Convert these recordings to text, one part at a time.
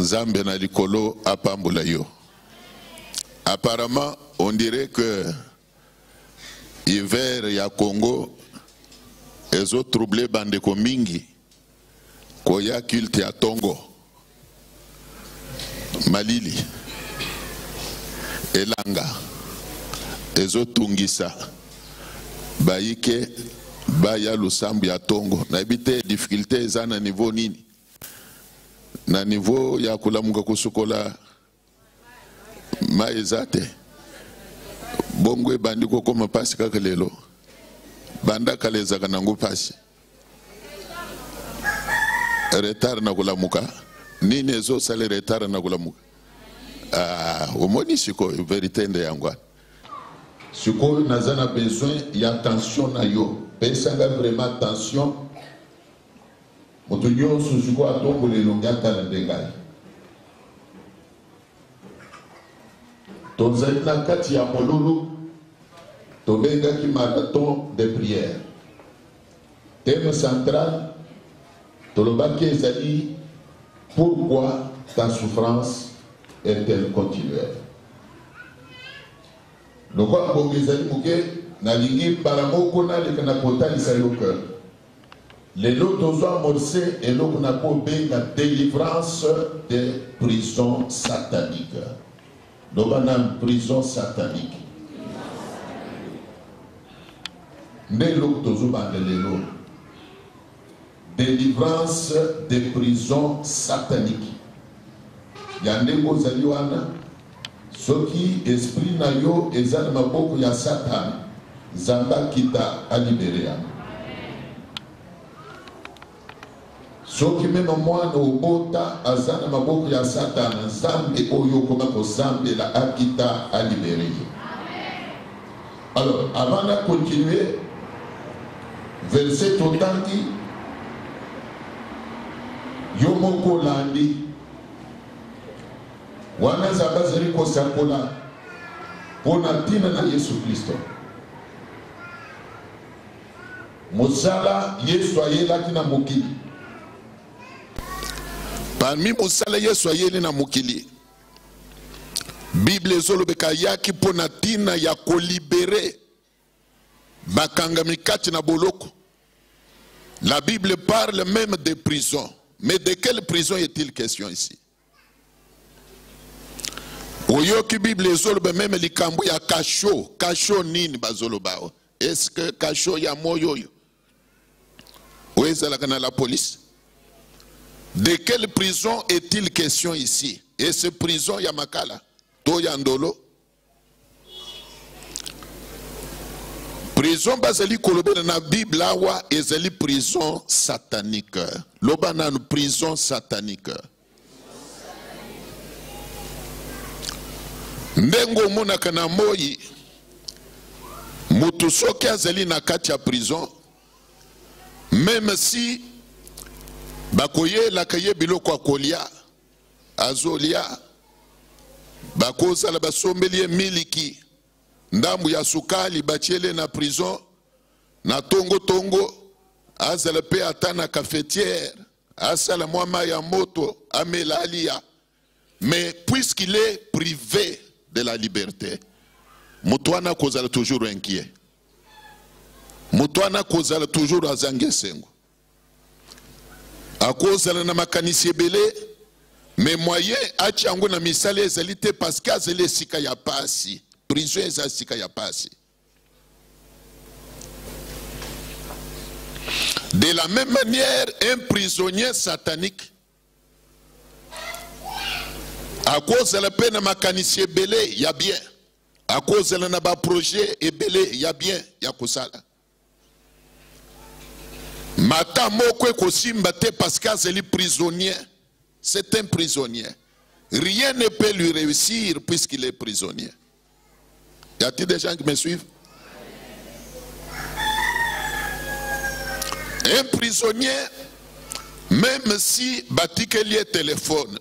Zambia na likolo apambola yo. Apparemment, on dirait que l'hiver ya Congo ezo troublé bandeko mingi koya culte ya tongo malili elanga ezo tungisa bayike baya lusambu ya tongo na ebite difficulté eza na niveau nini na niveau ya kulamuka kusukola maezate bongwe bandiko koma pasi kaka lelo banda kaleza kanangu pasi retard na kulamuka nini ezo sale retard na kulamuka omoni siko verité nde yangwa siko nazana besoin ya attention na yo pesanga vraiment attention moto nyonso siko atombo lelo ngata na ndengai tozali na kati ya molulu tobengaki marathon de prière. Thème central tolobaki ezali pourquoi ta souffrance est-elle continuelle. Lokola bongo ezali moke nalingi mbala moko naleka na kotalisa yo cœur lelo tozwa amorce eloko na kobenga délivrance des prisons sataniques. Lobana prison satanique. Nelo tozo bandelelo. Délivrance des prisons sataniques. Yande kozali wana soki esprit na yo ezali maboko ya Satan zamba kita aliberea. Soki meno mwana obota azana maboko ya Satan zambe oyo koma ko zambe la akita a libéré. Alors avant de continuer verset totangi yomoko landi wana zabazari ko sakola pona tina na Yesu Kristo mosala Yesu ayela kina mokili. Parmi mosala Yesu ayeli na mokili Bible ezolobeka yaki pona tina ya kolibere bakangami kati na boloko. La Bible parle même de prison. Mais de quelle prison est-il question ici? Oyoki Bible ezolobe même likambo ya kasho. Kasho nini bazolobao? Est-ce que kasho ya moyo yo? Ou ezalaka na la police? De quelle prison est-il question ici? Et ce prison ya makala to ya ndolo. Prison bazali kolobela na Bible awa ezali prison satanique. Loba na prison satanique. Ndengo mona kana moyi mutu soki azali na kati ya prison, même si bakoye la kaye biloko akolia azolia bakoza la basombelie miliki ndambu ya sukali bachele na prison na tongo azala pe atana cafetière asala mwama ya moto amelalia. Mais puisqu'il est privé de la liberté, mutuana kozala toujours inquiet, mutuana kozala toujours azangesengo akozala na makanisi ebele. Mais moyen achango na misale ezalite parce que azele sika ya pasi. Prison eza sika ya pasi. De la même manière, un prisonnier satanique à cause de la peine makanisi ebele ya bien à cause de un projet ebele, il y a bien, il y a ça. Mata moko kosimba te parce qu'il est prisonnier. C'est un prisonnier. Rien ne peut lui réussir puisqu'il est prisonnier. Y a-t-il des gens qui me suivent? Un prisonnier, même si batikeli téléphone,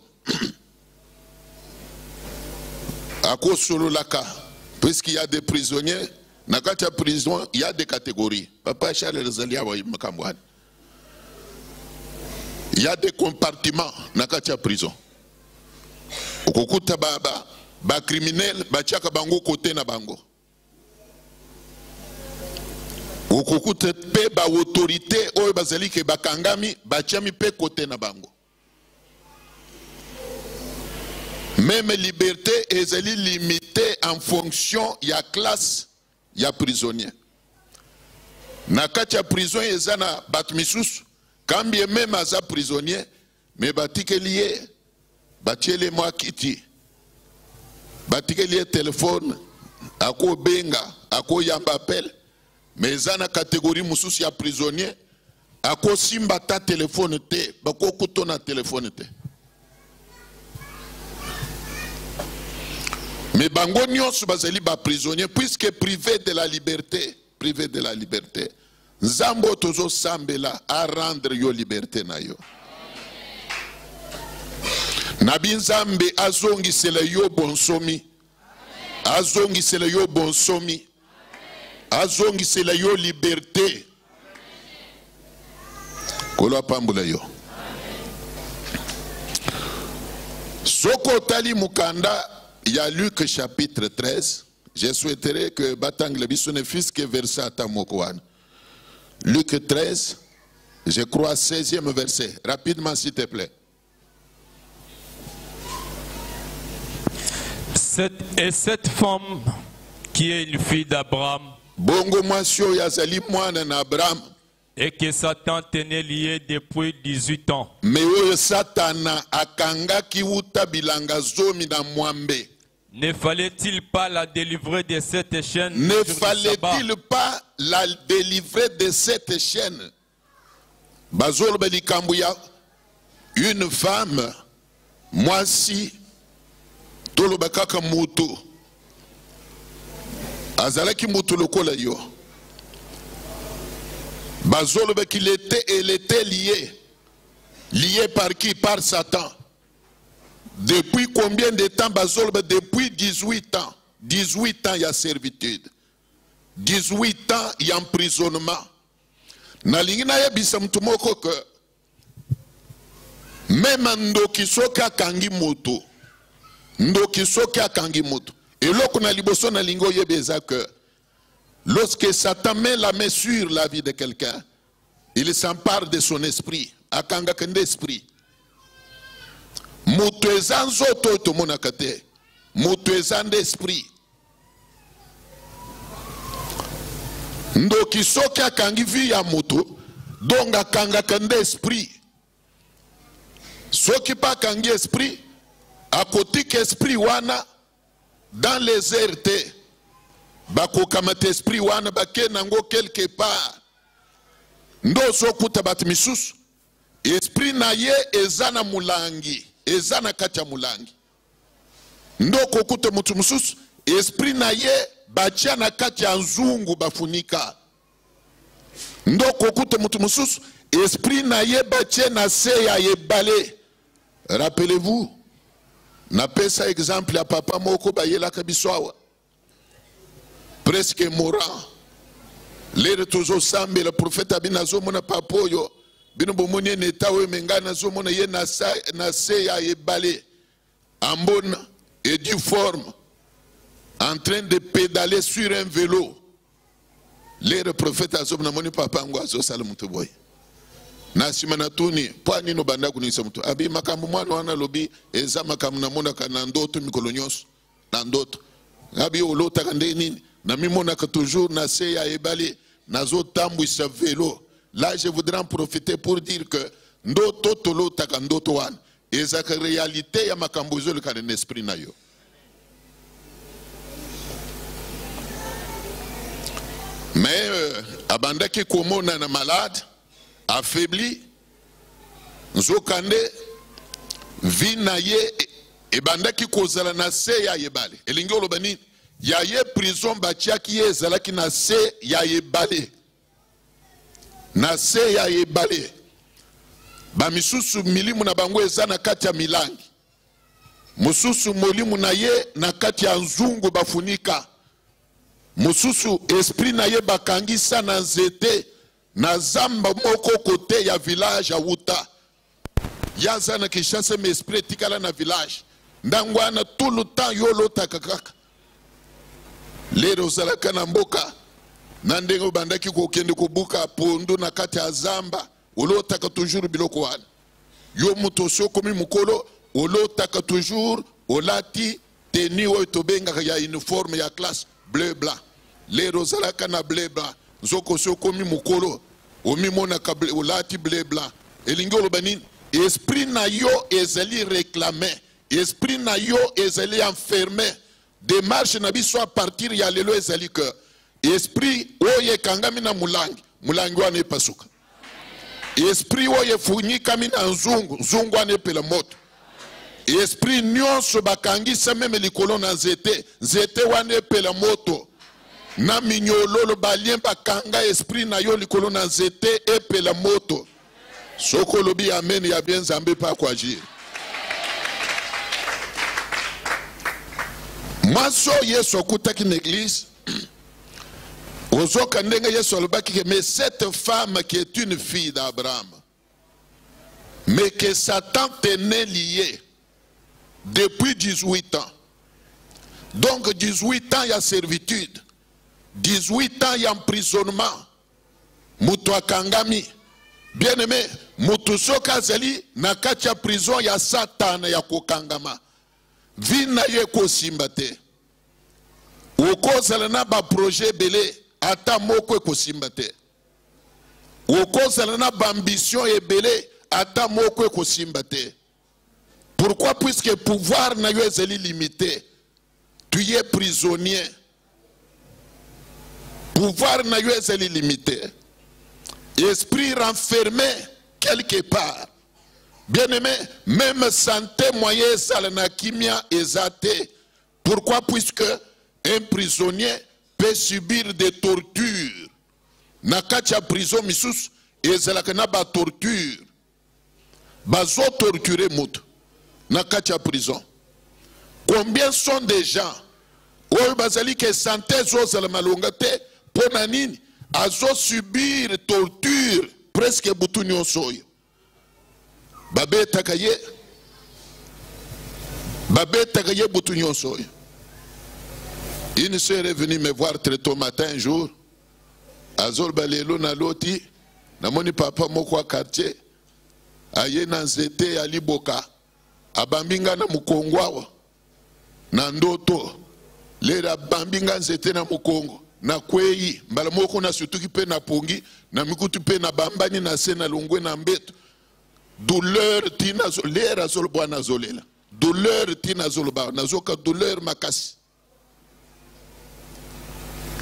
à cause solo laka, puisqu'il y a des prisonniers, dans la prison, il y a des catégories. Papa Charles Zalia wa makambwan. Il y a des compartiments dans la prison. Okukuta ba criminel ba chaka bango côté na bango. Okukuta pe ba autorité oyo bazali ke bakangami ba chami pe côté na bango. Même liberté est limitée en fonction de la classe ya prisonnier. Na kati ya prison ezana batmisusu kambie même aza prisonnier mais batikelié batiele moi kiti batikelié téléphone ako benga ako yamba appel mais ezana catégorie mususu ya prisonnier ako simba ta téléphone te bako kutona téléphone te. Mais bango nyonso bazali ba prisonnier puisque privé de la liberté, privé de la liberté. Nzambo tozo sambela à rendre yo liberté na yo. Nabi Nzambe azongi sele yo bonsomi. Azongi sele yo bonsomi. Azongi sele yo liberté. Kolo pambula yo. Soko tali mukanda. Il y a Luc chapitre 13. Je souhaiterais que Batangle Bissone fils que verset à Tamokouane. Luc 13, je crois 16e verset. Rapidement s'il te plaît. Cette femme qui est une fille d'Abraham Bongo Masio Yazali Moine Abraham. Et que Satan tenait lié depuis 18 ans. Mais Satana akanga ki uta bilanga zomi na mwambe. Ne fallait-il pas la délivrer de cette chaîne? Ne fallait-il pas la délivrer de cette chaîne? Bazol Belikambouya, une femme, moi si, Tolobakaka Moutou, Azalaki Moutou Lokola yo. Bazol elle était liée. Liée par qui? Par Satan. Depuis combien de temps Bazolbe? Depuis 18 ans. 18 ans il y a servitude. 18 ans il y a emprisonnement. Nalingina ya bisamtumoko que même ndoki soka kangi moto. Ndoki soka kangi moto. Et l'autre na liboso na lingo yebeza que lorsque Satan met la main sur la vie de quelqu'un, il s'empare de son esprit. Akanga kende esprit. Mutu ezanzo to monakate. Mutu ezande esprit. Ndoki soki akangi vi ya mutu, donc akanga kende esprit. Soki pa kangi esprit, akotik esprit wana dans les airs te. Bako kamate esprit wana bake nango quelque part. Ndo sokuta batmisusu. Esprit na ye ezana mulangi. Ezana kacha mulangi. Ndo kokute mutu mususu. Esprit na ye bachia na kacha nzungu bafunika. Ndo kokute mutu mususu. Esprit na ye bachia na seya ye bale. Rappelez-vous. Na pesa exemple ya papa moko bayela kabiswawa. Presque mourant. Lere tozo sambe le prophète abinazo mona papoyo. Bino bomonye netawe mengana zo mona ye na se ya ebale. Ambon et du forme. En train de pédaler sur un vélo. Lere prophète azo mona moni papa ngo azo sala mutu boy. Na simana tuni po nino banda kunisa mutu. Abi makambo mwana wana lobi eza makambo na mona kana ndoto mikolonyos na ndoto. Abi olota kande nini? Na mimona que toujours na se ya ebale nazo tambwisa vélo. Là je voudrais en profiter pour dire que ndoto tolo taka ndoto wan ezaka réalité ya makambo zo le kana esprit na yo. Mais abandaki komona na malade, affaibli, nzokande, vi na ye, ebandaki kozala na se ya yebale. Elingi oloba nini? Ya ye prison batiaki ye ezalaki na se ya yebale. Na se ya yebale. Ba misusu milimu na bango eza na kati ya milangi. Mususu molimu na ye na kati ya nzungu bafunika. Mususu esprit na ye bakangisa na nzete na zamba moko kote ya village awuta. Yaza na Kinshasa me esprit tikala na village. Ndangwana tout le temps yolo takakaka. Lero zalaka na mboka. Nandengo bandaki kokende kubuka pondu na kati ya zamba. Olotaka toujours biloko wana. Yo muto sokomi mukolo olotaka toujours olati teni oyo tobenga ya uniforme ya classe bleu blanc. Lero zalaka na bleu blanc. Nzoko sokomi mukolo omimona ka olati bleu blanc. Elingi oloba nini? Esprit na yo ezali réclamé. Esprit na yo ezali enfermé. Démarche na biso à partir ya lelo ezali que esprit oye kangami na mulangi. Mulangi wana epasuka. Esprit oye funyikami na nzungu. Nzungu wana epela moto. Esprit nyonso bakangisa meme likolo na nzete. Nzete wana epela moto. Na minyololo balien bakanga esprit na yo likolo na nzete epela moto. Soko lobi amen ya bien Nzambe pa kwa agir. Maso Yesu akutaki na église. Ozoka ndenge Yesu alobaki que mais cette femme qui est une fille d'Abraham, mais que Satan tenait lié depuis 18 ans. Donc 18 ans il y a servitude. 18 ans il y a emprisonnement. Muto akangami. Bien aimé, mutu soka zeli na kati ya prison ya Satan ya kokangama. Vina ye kosimba te. Ukozala na ba projet belé ata moko kosimba te. Ukozala na ba ambition ebelé ata moko kosimba te. Pourquoi? Puisque pouvoir na yo ezali limité. Tu es prisonnier. Pouvoir na yo ezali limité. Esprit renfermé quelque part. Bien aimé, même santé moyen salana kimia ezate. Pourquoi? Puisque un prisonnier peut subir des tortures. Na katia prison misus ezalaka na ba torture. Bazo torturer mutu. Na katia prison. Combien sont des gens oyo bazali ke santé zo zala malonga te pona nini? Azo subir torture presque butu nyonso oyo. Babeta kaye butu nyonso oyo. Une sœur est venue me voir très tôt matin un jour. Azol balelo na loti namoni papa moko wa quartier aye na nzete ya liboka abambinga na mukongwa na ndoto lera bambinga nzete na mukongo na kwei mbala moko na sutuki pe na pongi na mikutu pe na bambani na se na longwe na mbeto. Douleur tina lera zolo bwana zolela. Douleur tina zolo ba nazoka douleur makasi.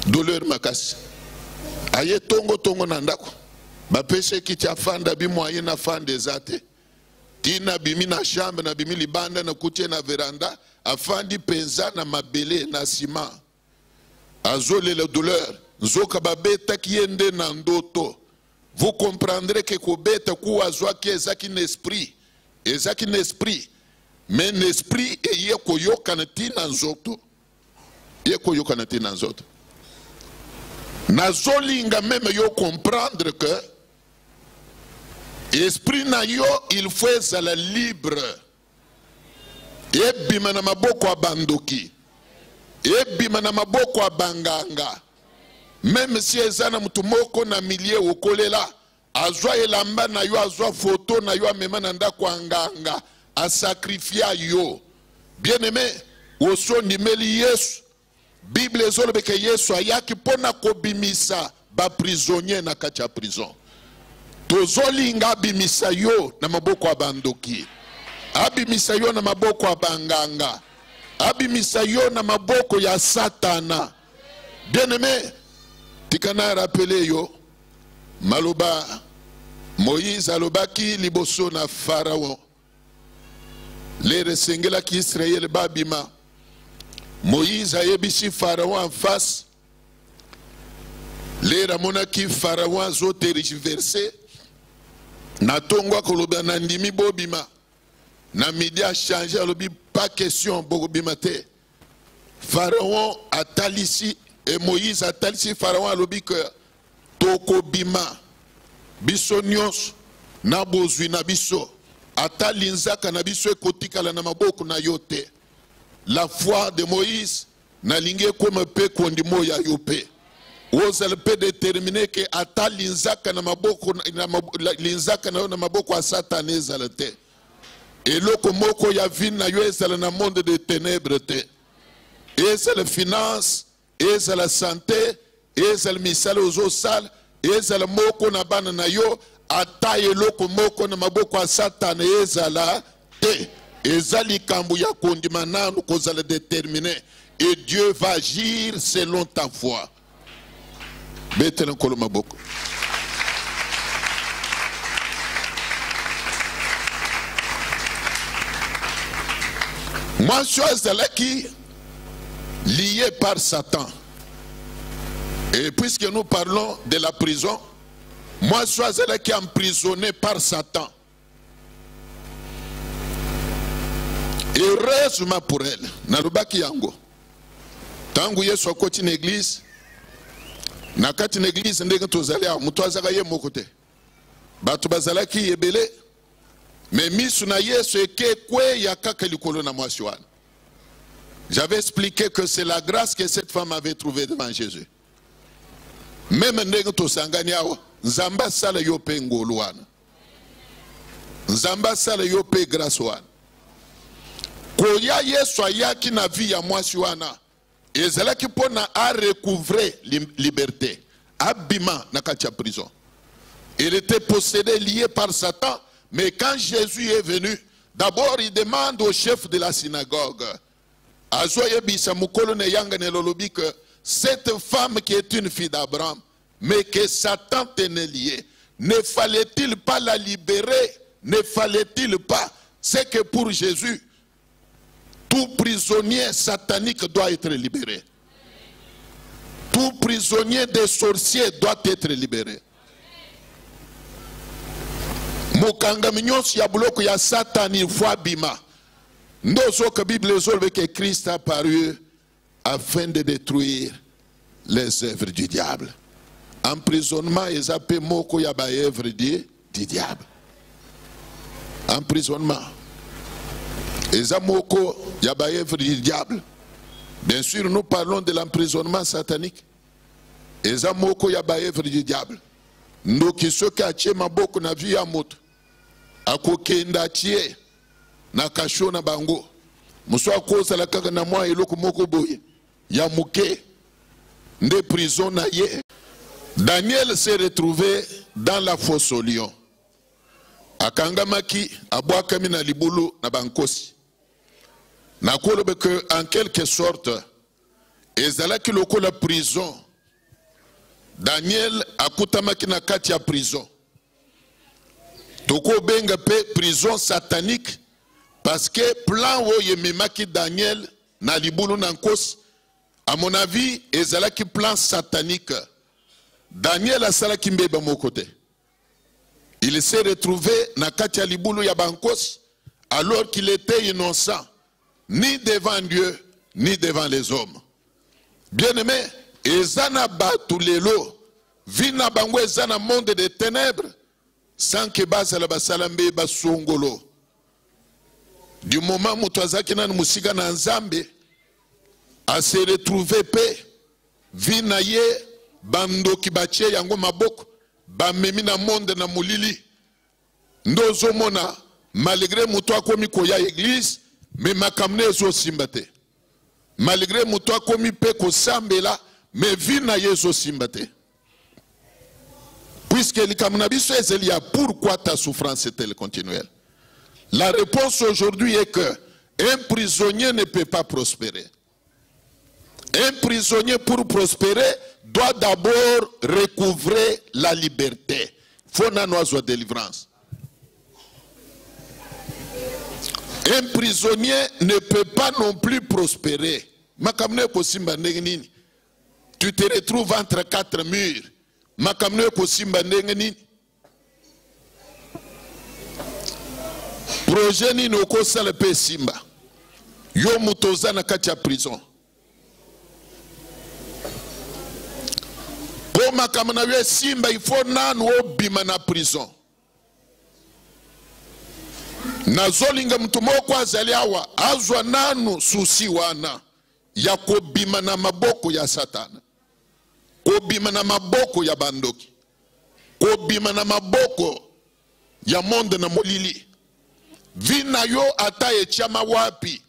Douleur makasi. Aye tongo na ndako. Ba pese kiti afanda bi moye na fande zate. Tina bimi na chambre na bimi libanda na kutie na veranda afandi penza na mabele na sima. Azole la douleur. Nzoka babeta kiende na ndoto. Vous comprendrez que kobeta ku azwa ki ezaki n'esprit. Ezaki n'esprit. Mais l'esprit eye koyoka na tina nzoto. Eye koyoka na tina nzoto. Nazolinga même yo comprendre que esprit na yo il faut ezala libre. Ebima na maboko abandoki. Ebima na maboko abanganga. Même si ezana mutu moko na milie okolela azwa elamba na yo azwa photo na yo amema na ndako anganga a sacrifier yo. Bien aimé, oso ndimeli Yesu. Bible ezolobe ke Yesu ayaki pona kobimisa ba prisonnier na kati ya prison. Tozolinga abimisa yo na maboko abandoki. Abimisa yo na maboko abanganga. Abimisa yo na maboko ya Satana. Bien aimé, Olikana rappelé yo maloba Moïse alobaki liboso na Pharaon les resengela ki Israël babima. Moïse ayebisi Pharaon en face les ramona ki Pharaon zo tergiversé na tongwa koloba na ndimi bobima na midi a changé alobi pas question bobima te. Pharaon a talisi et Moïse a talisi Pharaon alobi que toko bima biso nyos na bozwi na biso atali nzaka na biso ekotikala na maboko na yote. La foi de Moïse na linge comme pe kondimo ya yope. Ozal peut déterminer que atali nzaka na maboko linzaka na maboko a Satan ezalate. Et loko moko ya vin na yo ezala na monde de ténèbres te. Ezala finance, ezala santé, ezala misala ozo sal, ezala moko na bana na yo ataye loko moko na maboko a Satan ezala te. Ezali kambu ya kondima nanu kozala déterminé et Dieu va agir selon ta foi. Betelen kolo maboko. Moi je suis qui lié par Satan. Et puisque nous parlons de la prison, moi je suis qui emprisonné par Satan. Heureusement pour elle, narubaki yango. Tangu Yesu akoti na église, na kati na église ndenge tozali a mutu azaka ye mokote. Batu bazalaki yebele, mais misu na Yesu eke kwe ya kaka likolo na mwasi wana. J'avais expliqué que c'est la grâce que cette femme avait trouvée devant Jésus. Même ndenge tosangani awa, nzamba sala yo pe ngolu wana. Nzamba sala yo pe grâce wana. Koya Yesu ayaki na vie ya mwasi wana ezalaki pona a recouvrer liberté abima na kati ya prison. Il était possédé, lié par Satan, mais quand Jésus est venu, d'abord il demande au chef de la synagogue azoyebisa mukolo ne yanga ne lolobi que cette femme qui est une fille d'Abraham mais que Satan tenait liée, ne fallait-il pas la libérer? Ne fallait-il pas? C'est que pour Jésus tout prisonnier satanique doit être libéré. Tout prisonnier des sorciers doit être libéré. Mukanga minyos ya buloko ya Satani fois bima. Ndozo que Bible zolve que Christ a apparu afin de détruire les œuvres du diable. Emprisonnement est appelé moko ya ba œuvre du diable. Emprisonnement. Ezamoko yabayev du diable. Bien sûr, nous parlons de l'emprisonnement satanique. Ezamoko yabayev du diable. Nous qui se kachema maboko na vie ya moto. Akokenda tie na kasho na bango. Muso akosa la kaka na mwa eloko moko boye. Ya muke nde prison na ye. Daniel s'est retrouvé dans la fosse au lion. Akangamaki abwakami na libulu na bankosi. Na kolobe que en quelque sorte ezalaki loko la prison. Daniel akutamaki na kati ya prison. Toko benga pe prison satanique parce que plan wo yememaki Daniel na libulu na nkosi, à mon avis ezalaki plan satanique. Daniel asalaki mbeba mokote. Il s'est retrouvé na kati ya libulu ya bankos alors qu'il était innocent, ni devant Dieu, ni devant les hommes. Bien-aimé, ezana batu lelo, vina bango ezana monde de ténèbres, sans que basala basalambe basongolo. Du moment où toazaki na musika na nzambe, a se retrouver pe, vina ye, bando kibache yango maboko, bamemi na monde na mulili. Ndozo mona, malgré muto akomi koya église, mais makamne ezo simbate. Malgré muto akomi pe ko sambela, mais vina yezo simbate. Puisque likamna biso ezelia, pourquoi ta souffrance est-elle continuelle? La réponse aujourd'hui est que un prisonnier ne peut pas prospérer. Un prisonnier pour prospérer doit d'abord recouvrer la liberté. Faut n'anoise délivrance. Un prisonnier ne peut pas non plus prospérer. Tu te retrouves entre quatre murs. Projet ni noko sala pe simba. Yo mutoza na kati ya prison. Po makamna we simba il faut nanu obima na prison. Na zolinga mtu moko azali awa azwa nanu susi wana ya kobima na maboko ya satana. Kobima na maboko ya bandoki. Kobima na maboko ya monde na molili. Vina yo ata echama wapi.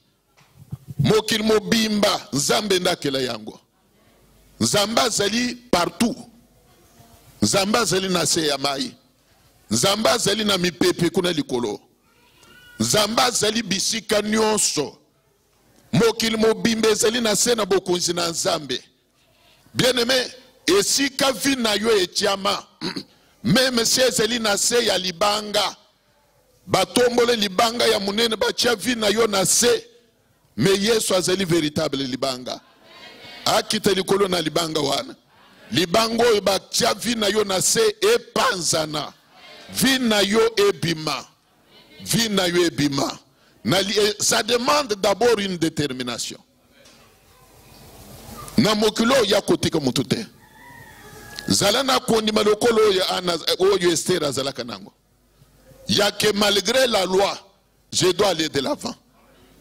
Mokil mobimba nzambe ndakela yango. Nzamba zali partout. Nzamba zali na se ya mai. Nzamba zali na mipepe kuna likolo. Nzamba zali bisika nyonso. Mokil mobimbe zali na se na bokunzi na nzambe. Bien aimé, esika vina yo echama. Même si zali na se ya libanga. Batombole libanga ya munene bachia vina yo na se. Mais Yesu azali véritable libanga. Akita likolo na libanga wana. Libango yo bachia vina yo na se epanzana. Vina yo ebima. Vina yo ebima. Ça demande d'abord une détermination. Na mokilo ya kotika mutute. Zalana kondi malokolo ya oyo Esther azalaka nango. Ya que malgré la loi, je dois aller de l'avant.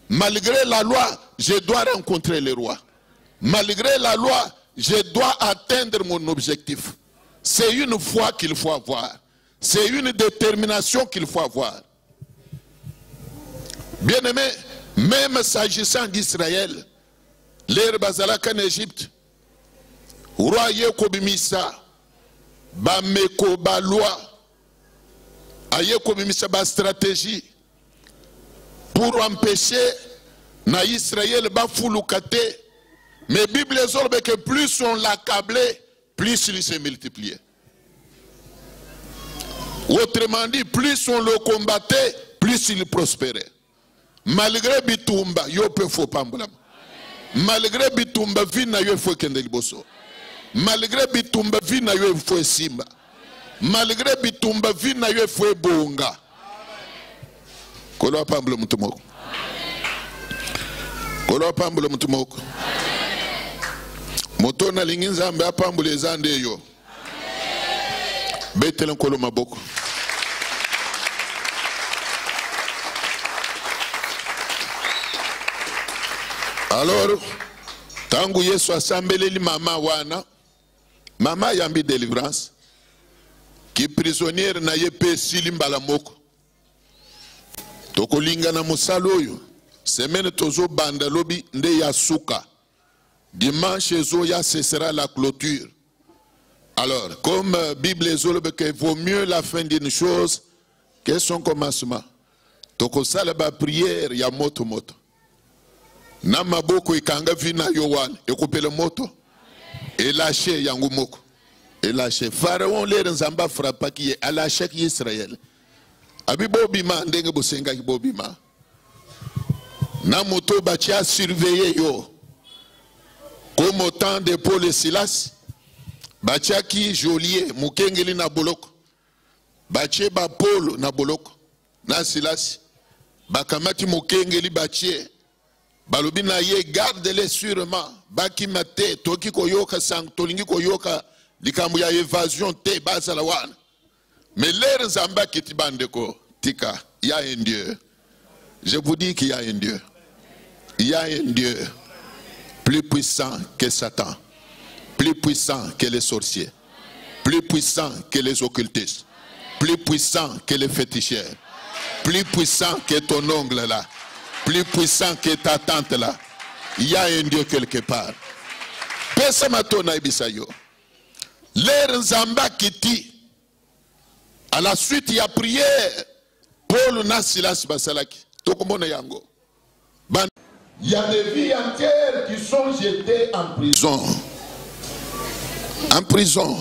Malgré la loi, je dois rencontrer les rois. Malgré la loi, je dois atteindre mon objectif. C'est une foi qu'il faut avoir. C'est une détermination qu'il faut avoir. Bien aimé, même s'agissant d'Israël, l'ère bazalaka en Égypte, roi yeko bimisa, bameko ba loi, ayeko bimisa ba stratégie, pour empêcher na Israël ba foulukate. Mais Bible dit que plus on l'accablait, plus il se multipliait. Autrement dit, plus on le combattait, plus il prospérait. Malgré bitumba, yo pe fo pambulam. Malgré bitumba vina yo fo kendeliboso. Malgré bitumba vina yo fo simba. Malgré bitumba vina yo fo bonga. Kolo pambula mutumoko. Kolo pambula mutumoko. Motona linginza ambe apambule zande yo. Betelen kolo maboko. Alors, tangu Yesu asambeleli mama wana, mama yambi délivrance, ki prisonnière na yepe silimbala moko. Toko linga na musaloyo, semaine tozo banda lobi nde ya suka. Dimanche zoya ce sera la clôture. Alors, comme Bible est que vaut mieux la fin d'une chose que son commencement. Toko salaba prière ya moto moto. Na maboko ikanga vina yowan ekupele moto et lâcher yangu moko et lâcher Pharaon le nzamba frappa qui a lâché Israël abi bobima ndenge bosenga ki bobima na moto batia surveiller yo comme au temps de Paul et Silas batia ki Joliet mukengeli na boloko batie ba Paul na boloko na Silas bakamati mukengeli batie balobi na ye garde-les sûrement baki mate toki koyoka sang tolingi koyoka likambo ya évasion te bazala wana mais l'air nzamba kiti bandeko tika il y a un Dieu. Je vous dis qu'il y a un Dieu. Il y a un Dieu plus puissant que Satan, plus puissant que les sorciers, plus puissant que les occultistes, plus puissant que les féticheurs, plus puissant que ton ongle là, plus puissant que ta tante là. Il y a un Dieu quelque part. Pesa matona ibisayo. L'air nzamba kiti. À la suite, il y a prière. Paul Nasilas Basalaki. Tokomona yango. Il y a des vies entières qui sont jetées en prison. En prison.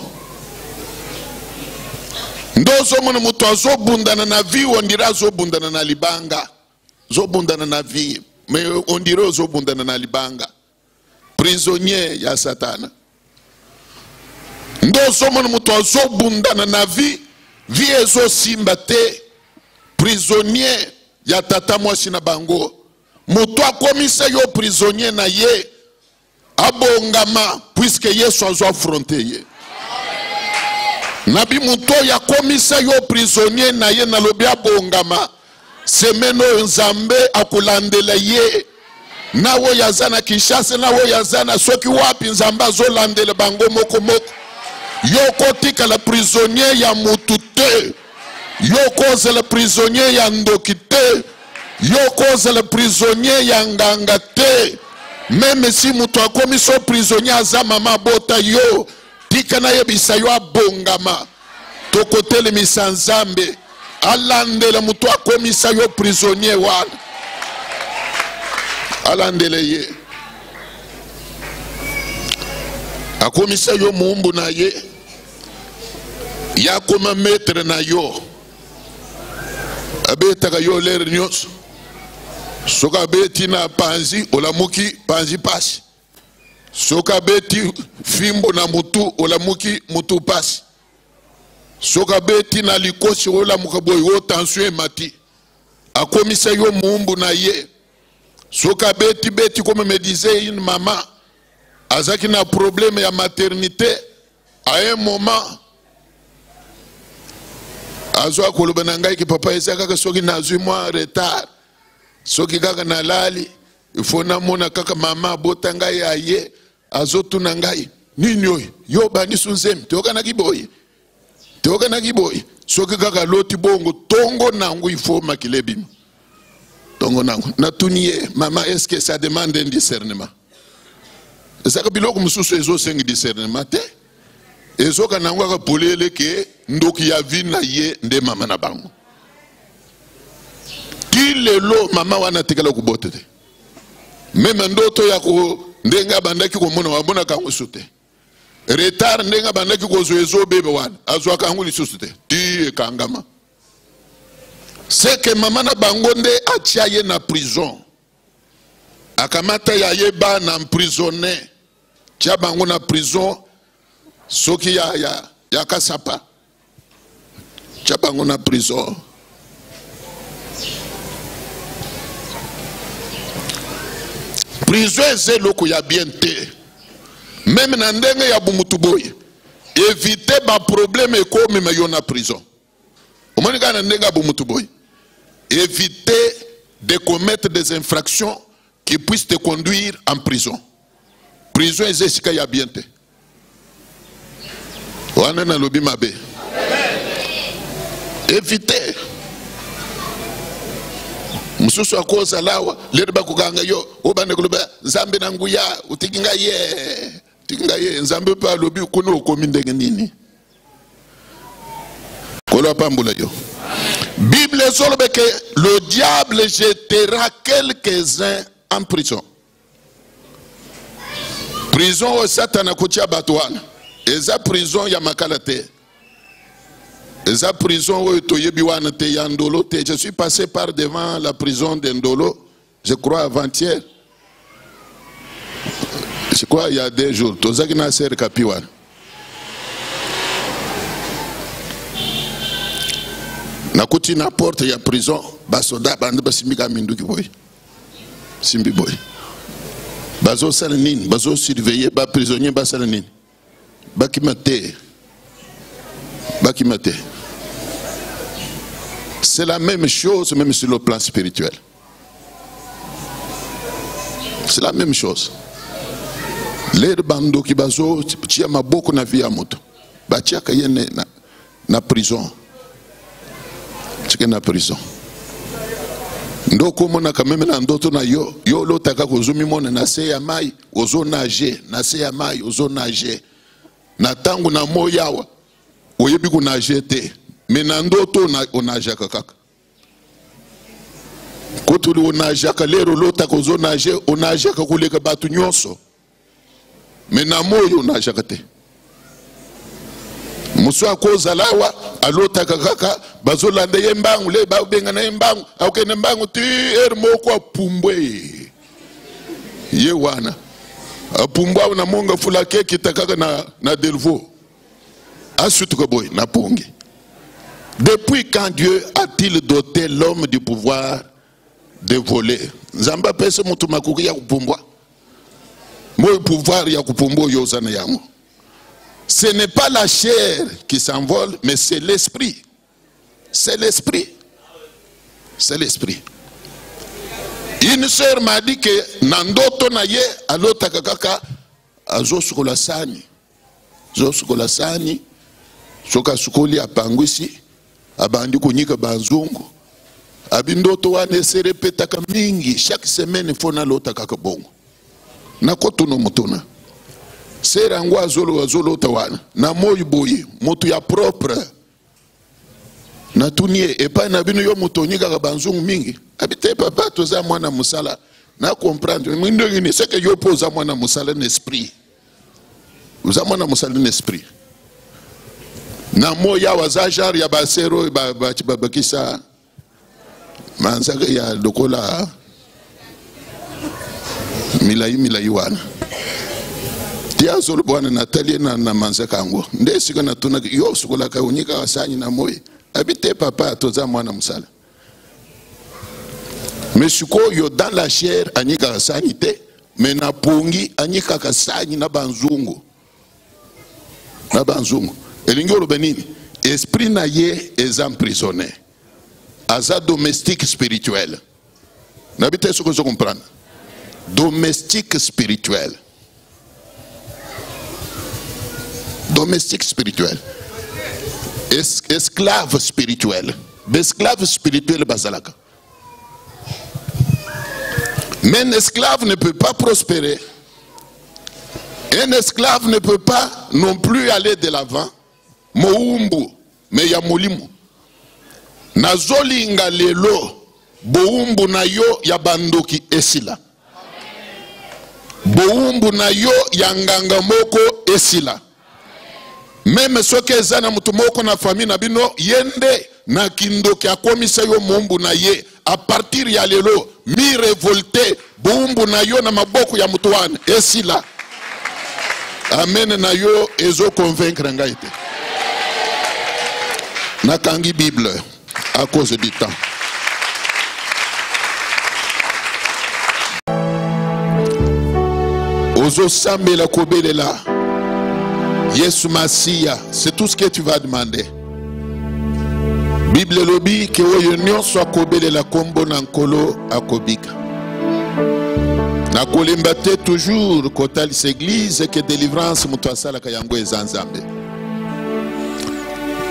Ndozo mwana mutu azobundana na vie, on dirait azobundana na libanga. Zobundana na vie, mais on dirait azobundana na libanga. Prisonnier ya Satana. Ndozo mwana mutu azobundana na vie, vie ezo simba te. Prisonnier ya tata mwasi na bango. Mutu akomisa yo prisonnier na ye. Abongama, puisque Yesu azo affronté ye. Nabi muto ya komisa yo prisonnier na ye na lobi abongama. Semeno nzambe akulandela ye. Nawo yazana Kinshasa, nawo yazana soki wapi nzamba zo landela bango moko moko. Yoko tika la prisonnier ya mutu te. Yoko ze le prisonnier ya ndoki te. Yoko ze le prisonnier ya nganga te. Même si mutu akomiso prisonnier aza mama bota yo. Tika na yebisa yo abongama. Tokotele misanzambe. Alandele mutu akomisa yo prisonnier wana. Alandele ye. Akomisa yo muumbu na ye. Yakoma metre na yo. Abetaka yo lere nyos. Soka beti na panzi olamuki panzi pasi. Soka beti fimbo na mutu olamuki mutu pasi. Soka beti na likosi olamuka boy wo tension mati. Akomisa yo muumbu na ye. Soka beti comme me disait une maman. Azaki na problème ya maternité. À un moment azwa koloba na ngai ki papa ezaka ka soki nazwi mwa retard. Soki kaka na lali, ifona mona kaka mama bota ngai aye, azotu na ngai. Nini yoy? Yo bani sunzem, teoka na kiboy. Teoka na kiboy. Soki kaka loti bongo, tongo nangu ifo makilebima. Tongo nangu. Natuniye, mama, est-ce que ça demande un discernement? Ezaka biloko mususu ezo sengi discernement te? Ezo ka nangu aka polele ke, ndoki ya vi na ye, nde mama na bango. Lelo mama wana tekala kubote te. Meme ndoto ya ko ndenga bandaki ko mona wabona ka ngusute. Retard ndenga bandaki ko zoezo bebe wana azwa ka nguli susute. Ti kangama. C'est que mama na bango nde atia ye na prison. Akamata ya ye ba na emprisonné. Tia bango na prison soki ya kasapa. Tia bango na prison. Prison c'est loko ya bien te. Même na ndenge ya bumutu boye. Éviter ba problème e ko mema yo na prison. Omoni ka na ndenge ya bumutu boye. Éviter de commettre des infractions qui puissent te conduire en prison. Prison c'est ce qu'il y a bien te. Wana na lobi mabe. Éviter. Mususu akoza lawa lere bakuganga yo obande kuloba nzambe na nguya utikinga ye nzambe pa lobi kuno okomi ndenge nini kolo pambula yo. Bible solobe que le diable jettera quelques-uns en prison. Prison o satana kotia batwana eza prison ya makala te. Eza prison où Yandolo. Je suis passé par devant la prison d'Endolo, je crois avant-hier. Je crois il y a 2 jours. Tozaki na ser kapiwan. Nakuti na porte ya prison, basoda bande basimika minduki boy. Simbi boy. Bazo salanine, bazo surveiller ba prisonnier ba salanine. Bakimate. Bakimate. C'est la même chose même sur le plan spirituel. C'est la même chose. Les bando qui bazo tia maboko na via moto. Ba tia kayene na prison. Tia na prison. Ndoko mona kameme na ndoto na yo lo taka kozumi mona na se ya mai ozo nager na se ya mai ozo nager. Na tangu na moyawa oyebi ko nager te. Mais nandoto onajaka kaka. Kotuli onajaka lero lota kozo nager onajaka kuleka batu nyonso. Mais na moyo onajaka te. Muswa koza lawa alota kakaka bazolanda yembangu le ba benga na yembangu akene mbangu ti moko pumbwe ye wana pumbwa na monga fula keki takaka na delvo asutuka boy na pongi. Depuis quand Dieu a-t-il doté l'homme du pouvoir de voler? Nzamba pese mutu makuki ya kupumbwa mo pouvoir ya kupumbwa yozana yango. Ce n'est pas la chair qui s'envole, mais c'est l'esprit. C'est l'esprit. C'est l'esprit. Une sœur m'a dit que Nandoto naye alota kakaka azo sukola sani. Zo sukola sani. Soka sukoli apangwisi. Abandi kunyika banzungu. Abindoto wane se repeta mingi. Chaque semaine fona lota kakabongo. Nakotuno mutuna. Sera ngwa zolo tawana na moyo boye moto ya propre na tunie epa na bino yo mutonyika ka banzungu mingi abite papa toza mwana musala na comprendre mwindo ngini seke yo poza mwana musala n'esprit uza mwana musala n'esprit na moya wazajar ya basero babakisa manzaka ya lokola milai wana tia zolo bwana Natalie na manzaka ango ndesika na tuna yo sukola ka unyika wasanyi na moye abite papa toza mwana musala mais suko yo dans la chair anyika wasanyi te mais na pongi anyika kasanyi na banzungu elingi oloba nini esprit na ye est emprisonné aza domestique spirituel nabite soko zo comprendre domestique spirituel. Domestique spirituel. Esclave spirituel. Esclave spirituel bazalaka. Mais un esclave ne peut pas prospérer. Un esclave ne peut pas non plus aller de l'avant. Moumbu, mais ya molimu. Nazolinga lelo, boumbu na yo ya bandoki esila. Boumbu na yo ya nganga moko esila. Même ce que zana mutumoko na famille na bino yende na kindoki akomisa yo mumbu na ye a partir ya lelo mi révolté bumbu na yo na maboko ya mutuane esila amen na yo ezo convaincre ngaite na kangi Bible à cause du temps. Ozo sambe la kobele la Yesu Masia, c'est tout ce que tu vas demander. Bible lobi que oyo soit kobele la kombo nankolo akobika. Na kolimbate toujours kotali église que délivrance mutwasala kayango ezanzambe.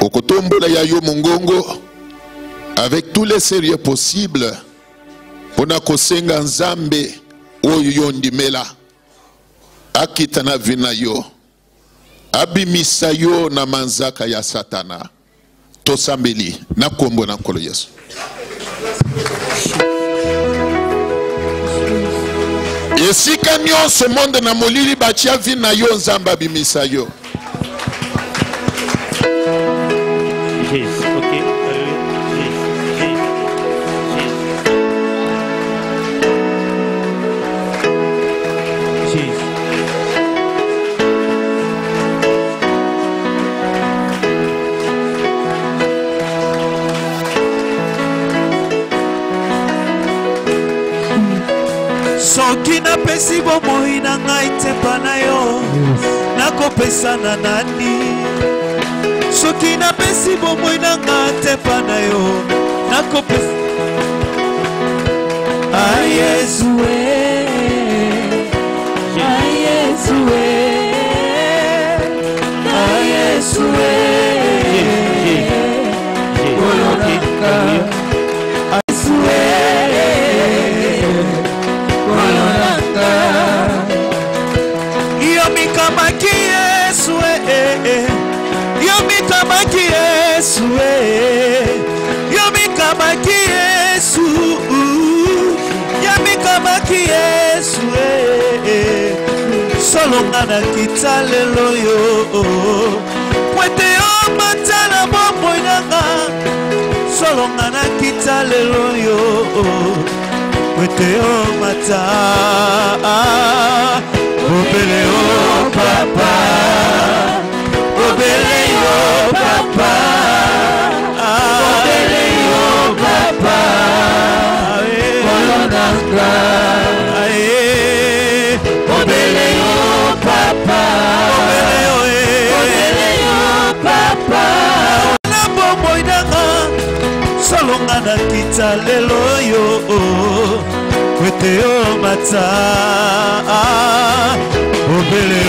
Okotombola ya yo mongongo avec tous les sérieux possibles pona kosenga nzambe oyo yondimela akitana vina yo. Abimisa yo na manzaka ya satana tosambeli na kombo na nkolo Yesu. Esika nyonso monde na molili batia vina yo nzamba abimisa yo. Soki na pesi bomoi na ngai tepa na yo nako pesa na nani. Soki na pesi bomoi na ngai tepa na yo nako pesa. Ay Yesu ay Yesu ay Yesu solonga na kitalelo yo kwete yo lelo yo kwete yo mata obele yo papa obele yo papa obele yo papa kolonanga obele yo papa obele yo papa na bombo idanga solonga na kita lelo yo kwete yo mata obele